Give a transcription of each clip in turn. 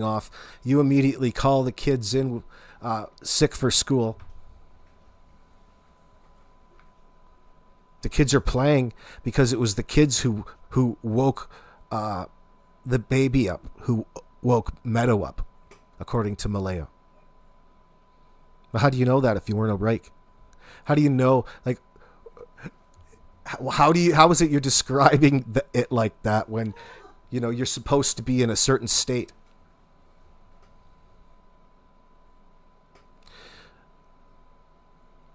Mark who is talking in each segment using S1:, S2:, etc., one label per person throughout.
S1: off, you immediately call the kids in sick for school. The kids are playing because it was the kids who woke the baby up, who woke Meadow up, according to Malaya. But how do you know that if you weren't awake? How do you know, like, how is it you're describing it like that when, you're supposed to be in a certain state?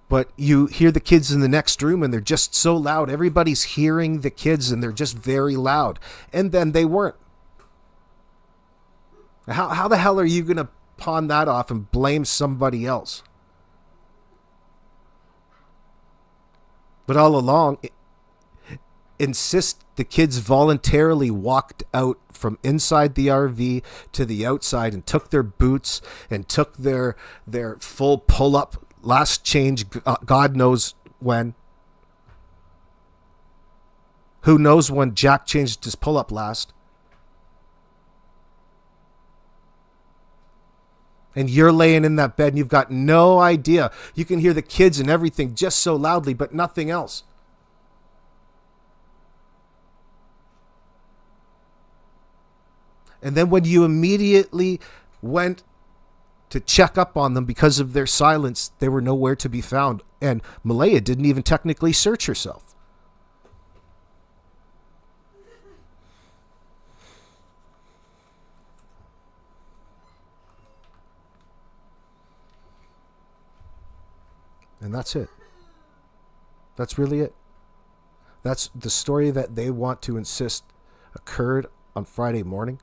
S1: But you hear the kids in the next room and they're just so loud. Everybody's hearing the kids and they're just very loud. And then they weren't. How the hell are you going to pawn that off and blame somebody else? But all along, insist the kids voluntarily walked out from inside the RV to the outside and took their boots and took their full pull-up last change, God knows when. Who knows when Jack changed his pull-up last? And you're laying in that bed and you've got no idea. You can hear the kids and everything just so loudly, but nothing else. And then when you immediately went to check up on them because of their silence, they were nowhere to be found. And Malaya didn't even technically search herself. And that's it. That's really it. That's the story that they want to insist occurred on Friday morning.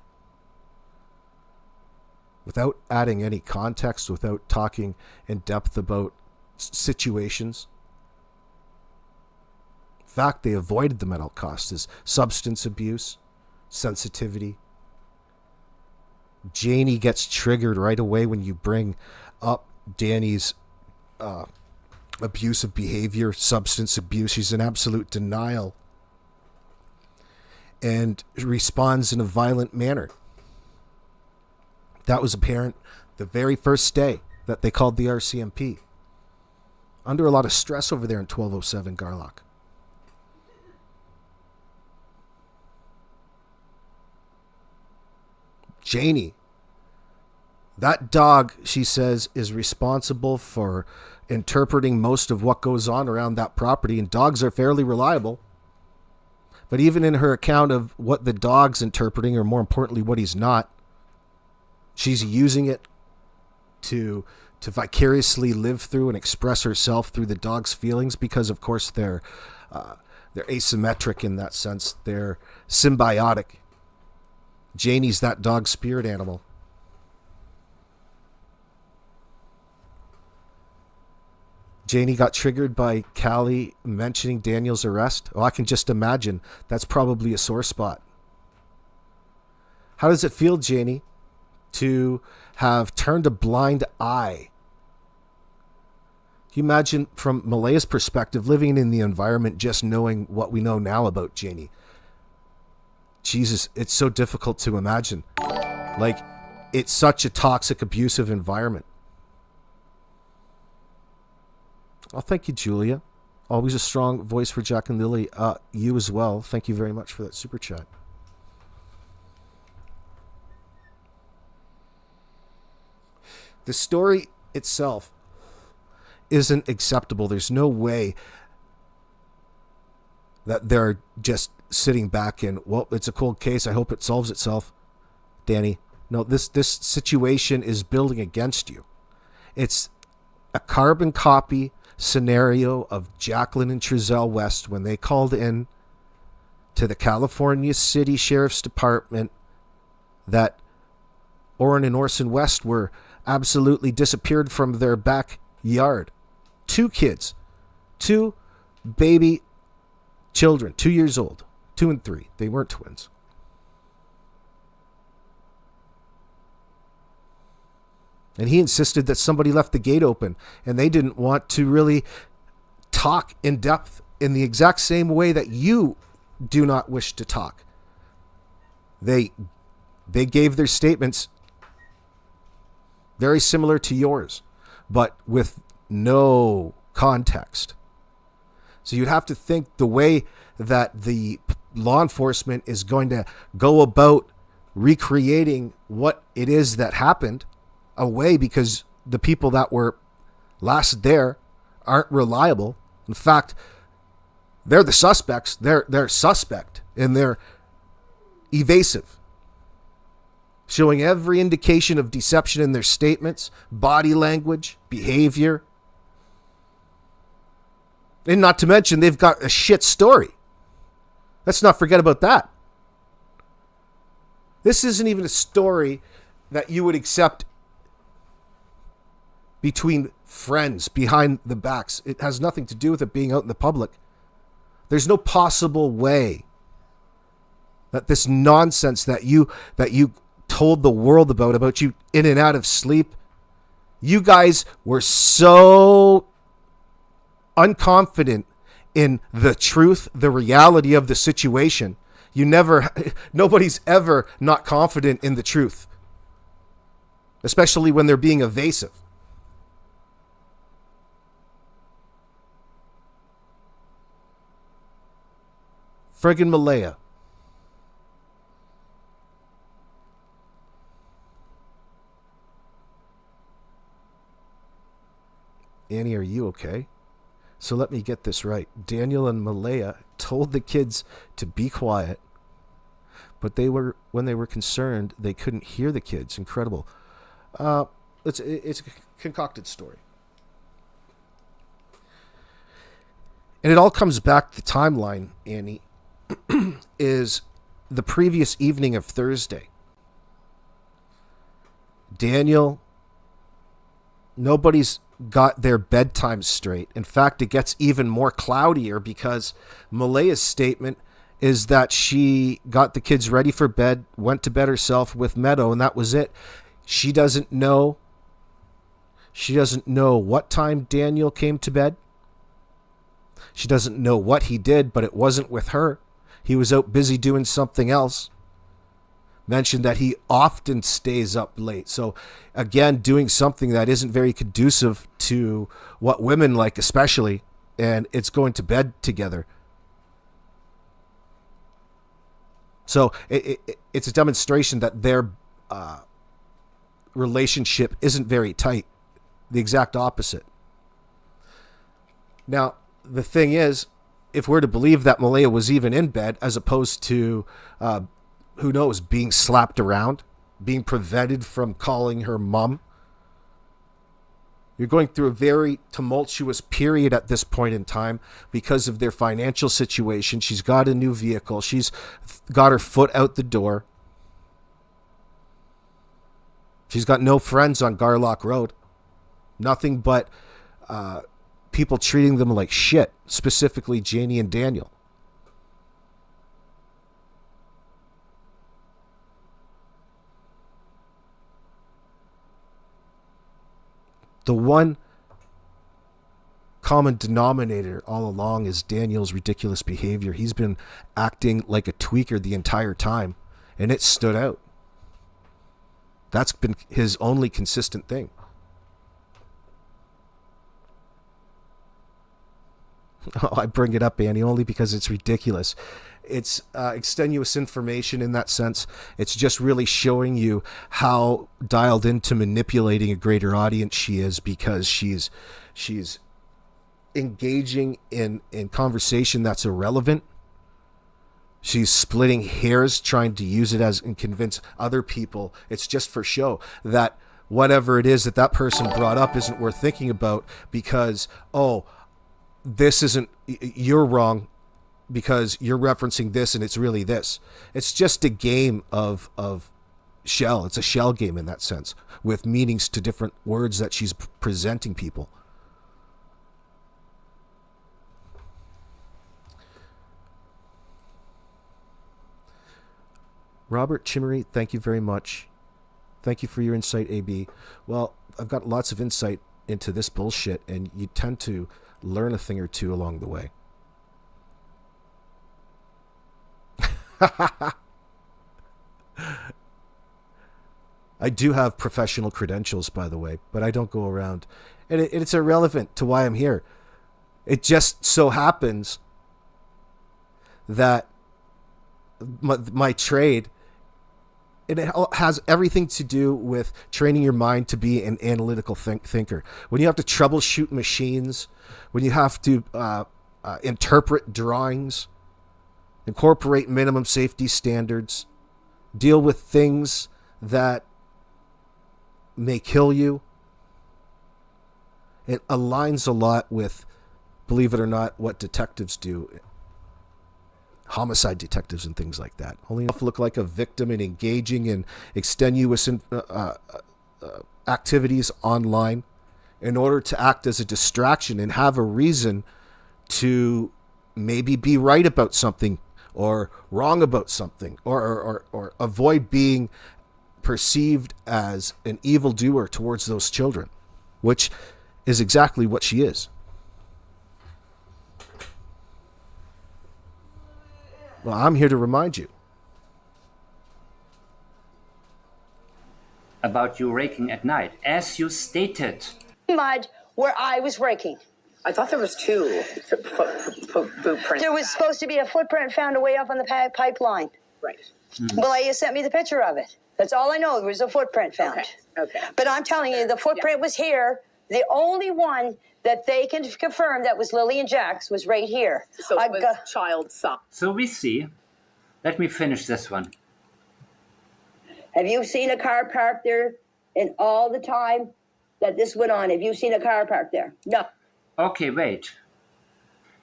S1: Without adding any context, without talking in depth about situations. In fact, they avoided them at all costs as substance abuse, sensitivity. Janie gets triggered right away when you bring up Danny's abusive behavior, substance abuse. She's in absolute denial and responds in a violent manner. That was apparent the very first day that they called the RCMP. Under a lot of stress over there in 1207 Garlock. Janie. That dog, she says, is responsible for interpreting most of what goes on around that property, and dogs are fairly reliable. But even in her account of what the dog's interpreting, or more importantly, what he's not, she's using it to vicariously live through and express herself through the dog's feelings because, of course, they're asymmetric in that sense. They're symbiotic. Janie's that dog's spirit animal. Janie got triggered by Callie mentioning Daniel's arrest. Oh, I can just imagine. That's probably a sore spot. How does it feel, Janie, to have turned a blind eye? Can you imagine from Malaya's perspective, living in the environment, just knowing what we know now about Janie? Jesus, it's so difficult to imagine. Like, it's such a toxic, abusive environment. Oh, thank you, Julia. Always a strong voice for Jack and Lily. You as well. Thank you very much for that super chat. The story itself isn't acceptable. There's no way that they're just sitting back and, well, it's a cold case. I hope it solves itself. Danny, no, this situation is building against you. It's a carbon copy scenario of Jacqueline and Trezell West when they called in to the California City Sheriff's Department that Orin and Orson West were absolutely disappeared from their backyard. 2 kids, 2 baby children, 2 years old, 2 and 3. They weren't twins. And he insisted that somebody left the gate open, and they didn't want to really talk in depth in the exact same way that you do not wish to talk. They gave their statements very similar to yours, but with no context. So you'd have to think the way that the law enforcement is going to go about recreating what it is that happened away, because the people that were last there aren't reliable. In fact, they're the suspects. They're suspect and they're evasive, showing every indication of deception in their statements, body language, behavior. And not to mention, they've got a shit story. Let's not forget about that. This isn't even a story that you would accept between friends behind the backs. It has nothing to do with it being out in the public. There's no possible way that this nonsense that you told the world about you in and out of sleep, you guys were so unconfident in the truth, the reality of the situation. Nobody's ever not confident in the truth, especially when they're being evasive. Friggin' Malaya. Annie, are you okay? So let me get this right. Daniel and Malaya told the kids to be quiet, but when they were concerned, they couldn't hear the kids. Incredible. It's a concocted story. And it all comes back, the timeline, Annie, is the previous evening of Thursday. Daniel, nobody's got their bedtimes straight. In fact, it gets even more cloudier because Malaya's statement is that she got the kids ready for bed, went to bed herself with Meadow, and that was it. She doesn't know what time Daniel came to bed. She doesn't know what he did, but it wasn't with her. He was out busy doing something else. Mentioned that he often stays up late. So again, doing something that isn't very conducive to what women like, especially, and it's going to bed together. So it's a demonstration that their relationship isn't very tight. The exact opposite. Now, the thing is, if we're to believe that Malaya was even in bed, as opposed to, who knows, being slapped around, being prevented from calling her mom, you're going through a very tumultuous period at this point in time because of their financial situation. She's got a new vehicle. She's got her foot out the door. She's got no friends on Garlock Road. Nothing but people treating them like shit, specifically Janie and Daniel. The one common denominator all along is Daniel's ridiculous behavior. He's been acting like a tweaker the entire time, and it stood out. That's been his only consistent thing. Oh, I bring it up, Annie, only because it's ridiculous. It's extenuous information in that sense. It's just really showing you how dialed into manipulating a greater audience she is, because she's engaging in conversation that's irrelevant. She's splitting hairs, trying to use it as and convince other people it's just for show, that whatever it is that person brought up isn't worth thinking about because, this isn't, you're wrong because you're referencing this and it's really this. It's just a game of shell. It's a shell game in that sense, with meanings to different words that she's presenting people. Robert Chimery, thank you very much. Thank you for your insight, AB. Well, I've got lots of insight into this bullshit, and you tend to learn a thing or two along the way. I do have professional credentials, by the way, but I don't go around. And it's irrelevant to why I'm here. It just so happens that my trade, it has everything to do with training your mind to be an analytical thinker. When you have to troubleshoot machines, when you have to interpret drawings, incorporate minimum safety standards, deal with things that may kill you, it aligns a lot with, believe it or not, what detectives do. Homicide detectives and things like that. Only enough to look like a victim and engaging in extenuous activities online in order to act as a distraction and have a reason to maybe be right about something or wrong about something, or avoid being perceived as an evildoer towards those children, which is exactly what she is. Well, I'm here to remind you.
S2: About you raking at night, as you stated.
S3: Mud where I was raking.
S4: I thought there was two footprints.
S3: There was supposed to be a footprint found away up on the pipeline.
S4: Right.
S3: Malaya sent me the picture of it. That's all I know. There was a footprint found.
S4: Okay.
S3: But I'm telling you, the footprint was here. The only one that they can confirm that was Lily and Jack's was right here.
S4: So it was child size.
S2: So we see. Let me finish this one.
S3: Have you seen a car parked there in all the time that this went on? Have you seen a car parked there? No.
S2: Okay, wait.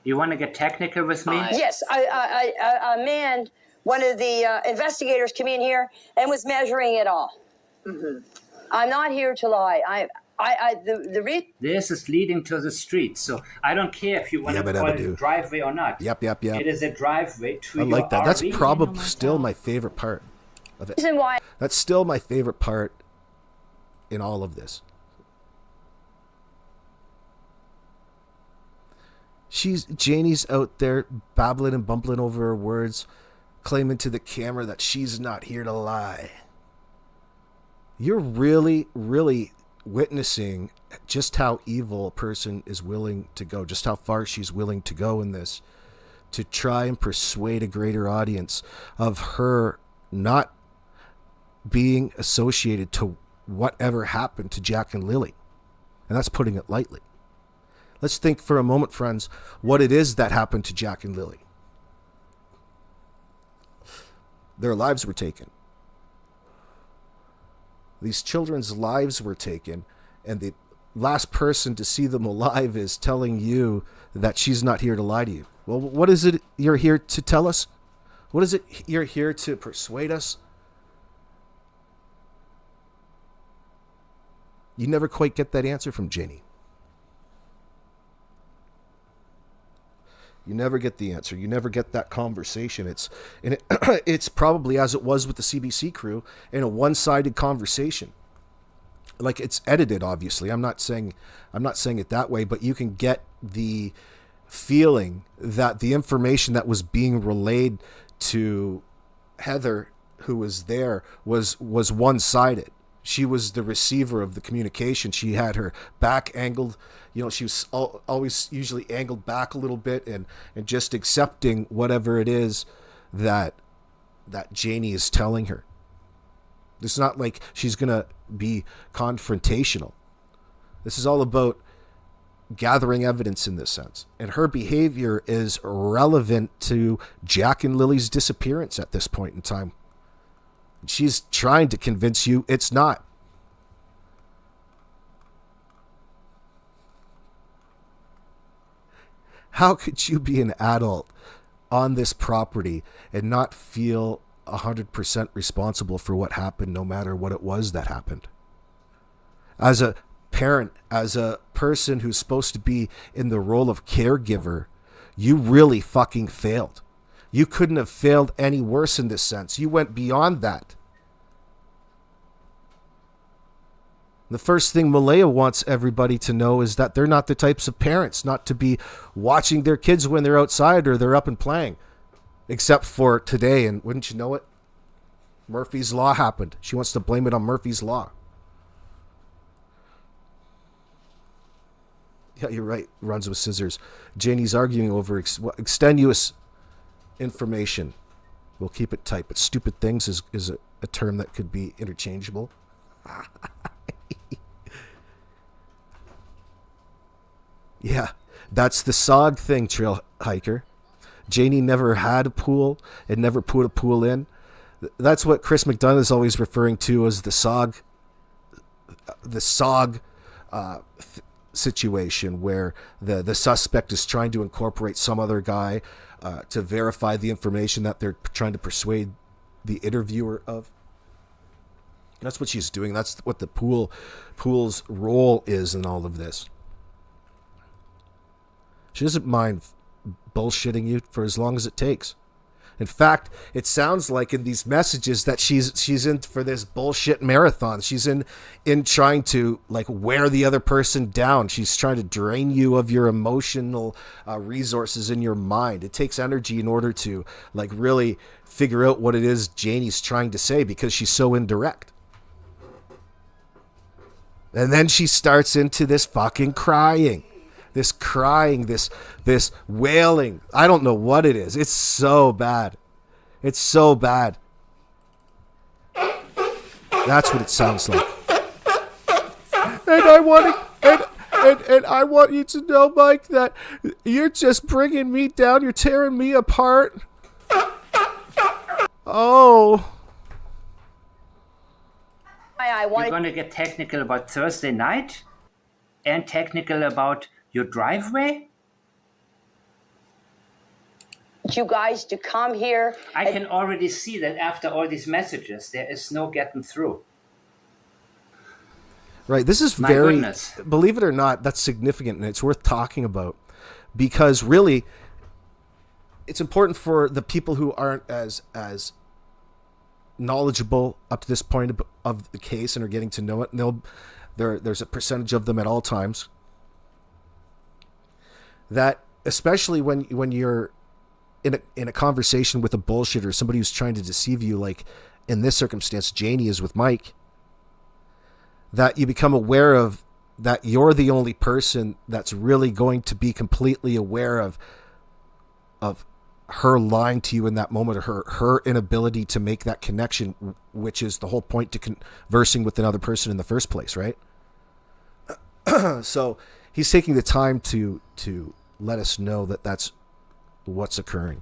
S2: You want to get technical with me?
S3: Yes, a man, one of the investigators came in here and was measuring it all. Mm-hmm. I'm not here to lie.
S2: This is leading to the street, so I don't care if you want to call it a driveway or not.
S1: Yep.
S2: It is a driveway to
S1: I
S2: your
S1: like that.
S2: RV.
S1: That's probably still my favorite part of it.
S3: Reason why?
S1: That's still my favorite part in all of this. Janie's out there babbling and bumbling over her words, claiming to the camera that she's not here to lie. You're really, really witnessing just how evil a person is willing to go, just how far she's willing to go in this, to try and persuade a greater audience of her not being associated to whatever happened to Jack and Lily. And that's putting it lightly. Let's think for a moment, friends, what it is that happened to Jack and Lily. Their lives were taken. These children's lives were taken, and the last person to see them alive is telling you that she's not here to lie to you. Well, what is it you're here to tell us? What is it you're here to persuade us? You never quite get that answer from Janie. You never get the answer. You never get that conversation. It's probably, as it was with the CBC crew, in a one-sided conversation. Like, it's edited, obviously. I'm not saying it that way, but you can get the feeling that the information that was being relayed to Heather, who was there, was one-sided. She was the receiver of the communication. She had her back angled. She was always usually angled back a little bit and just accepting whatever it is that Janie is telling her. It's not like she's going to be confrontational. This is all about gathering evidence in this sense. And her behavior is relevant to Jack and Lily's disappearance at this point in time. She's trying to convince you it's not. How could you be an adult on this property and not feel 100% responsible for what happened, no matter what it was that happened? As a parent, as a person who's supposed to be in the role of caregiver, you really fucking failed. You couldn't have failed any worse in this sense. You went beyond that. The first thing Malaya wants everybody to know is that they're not the types of parents not to be watching their kids when they're outside or they're up and playing. Except for today, and wouldn't you know it? Murphy's Law happened. She wants to blame it on Murphy's Law. Yeah, you're right. Runs with scissors. Janie's arguing over extenuous information. We'll keep it tight, but stupid things is a term that could be interchangeable. Yeah, that's the SOG thing, trail hiker. Janie never had a pool and never put a pool in. That's what Chris McDonough is always referring to as the SOG situation, where the suspect is trying to incorporate some other guy to verify the information that they're trying to persuade the interviewer of. That's what she's doing. That's what the pool's role is in all of this. She doesn't mind bullshitting you for as long as it takes. In fact, it sounds like in these messages that she's in for this bullshit marathon. She's in trying to like wear the other person down. She's trying to drain you of your emotional resources in your mind. It takes energy in order to like really figure out what it is Janie's trying to say, because she's so indirect. And then she starts into this fucking crying. This wailing. I don't know what it is. It's so bad. It's so bad. That's what it sounds like. And I want you to know, Mike, that you're just bringing me down. You're tearing me apart. Oh.
S2: You're going to get technical about Thursday night and technical about your driveway?
S3: You guys to come here.
S2: I can already see that after all these messages, there is no getting through.
S1: Right. This is goodness. Believe it or not, that's significant, and it's worth talking about, because really it's important for the people who aren't as knowledgeable up to this point of the case and are getting to know it. And there's a percentage of them at all times that, especially when you're in a conversation with a bullshitter, somebody who's trying to deceive you, like in this circumstance Janie is with Mike, that you become aware of that you're the only person that's really going to be completely aware of her lying to you in that moment, or her inability to make that connection, which is the whole point to conversing with another person in the first place, right? So he's taking the time to let us know that that's what's occurring.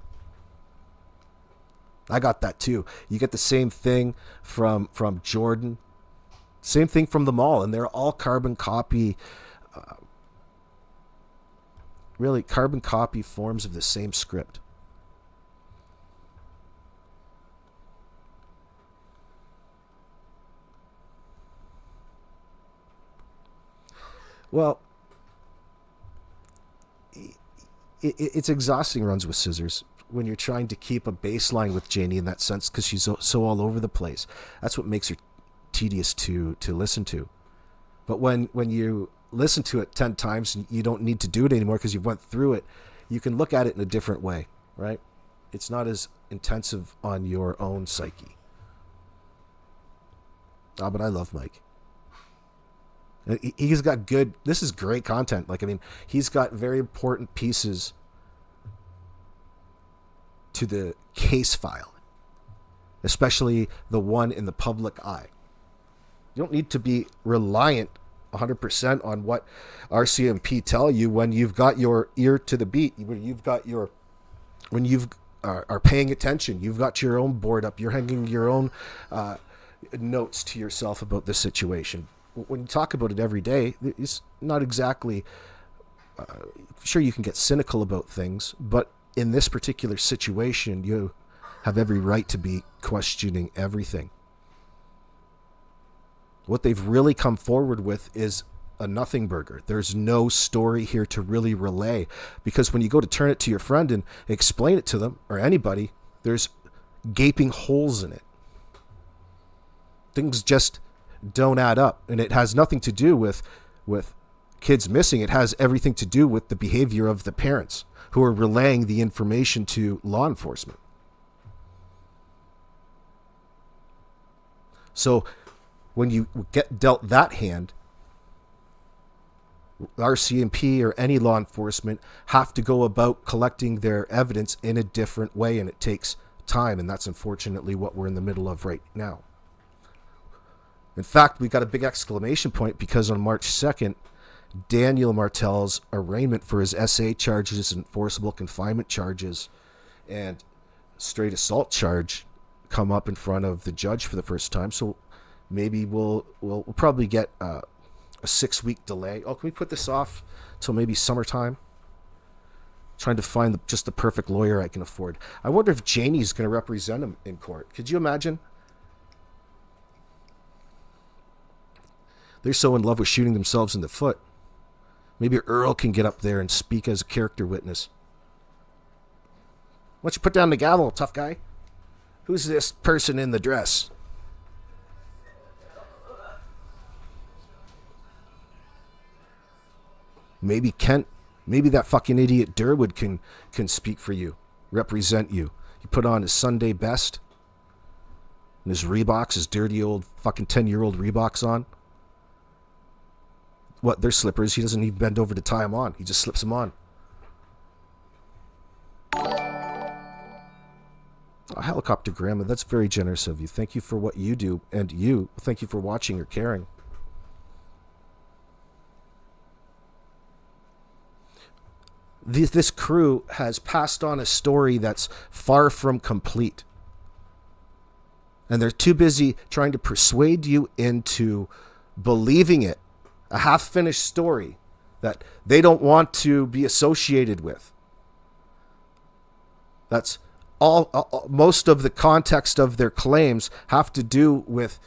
S1: I got that too. You get the same thing from Jordan, same thing from them all, and they're all carbon copy forms of the same script. Well, it's exhausting, Runs with Scissors, when you're trying to keep a baseline with Janie in that sense, because she's so all over the place. That's what makes her tedious to listen to. But when you listen to it 10 times, and you don't need to do it anymore because you went through it, you can look at it in a different way, right? It's not as intensive on your own psyche. But I love Mike. He's got this is great content. Like, I mean, he's got very important pieces to the case file, especially the one in the public eye. You don't need to be reliant 100% on what RCMP tell you when you've got your ear to the beat, when you are paying attention, you've got your own board up, you're hanging your own notes to yourself about the situation. When you talk about it every day, it's not exactly sure, you can get cynical about things, but in this particular situation, you have every right to be questioning everything. What they've really come forward with is a nothing burger. There's no story here to really relay, because when you go to turn it to your friend and explain it to them, or anybody, there's gaping holes in it. Things just don't add up, and it has nothing to do with kids missing. It has everything to do with the behavior of the parents who are relaying the information to law enforcement. So when you get dealt that hand, RCMP or any law enforcement have to go about collecting their evidence in a different way, and it takes time, and that's unfortunately what we're in the middle of right now. In fact, we got a big exclamation point because on March 2nd, Daniel Martel's arraignment for his SA charges, enforceable confinement charges, and straight assault charge come up in front of the judge for the first time. So maybe we'll probably get a 6-week delay. Oh, can we put this off till maybe summertime? Trying to find just the perfect lawyer I can afford. I wonder if Janie's going to represent him in court. Could you imagine? They're so in love with shooting themselves in the foot. Maybe Earl can get up there and speak as a character witness. Why don't you put down the gavel, tough guy? Who's this person in the dress? Maybe Kent, maybe that fucking idiot Durwood can speak for you, represent you. He put on his Sunday best and his Reeboks, his dirty old fucking 10-year-old Reeboks on. What, they're slippers. He doesn't even bend over to tie them on. He just slips them on. Oh, helicopter grandma, that's very generous of you. Thank you for what you do, and thank you for watching or caring. This crew has passed on a story that's far from complete. And they're too busy trying to persuade you into believing it. A half-finished story that they don't want to be associated with. That's all. Most of the context of their claims have to do with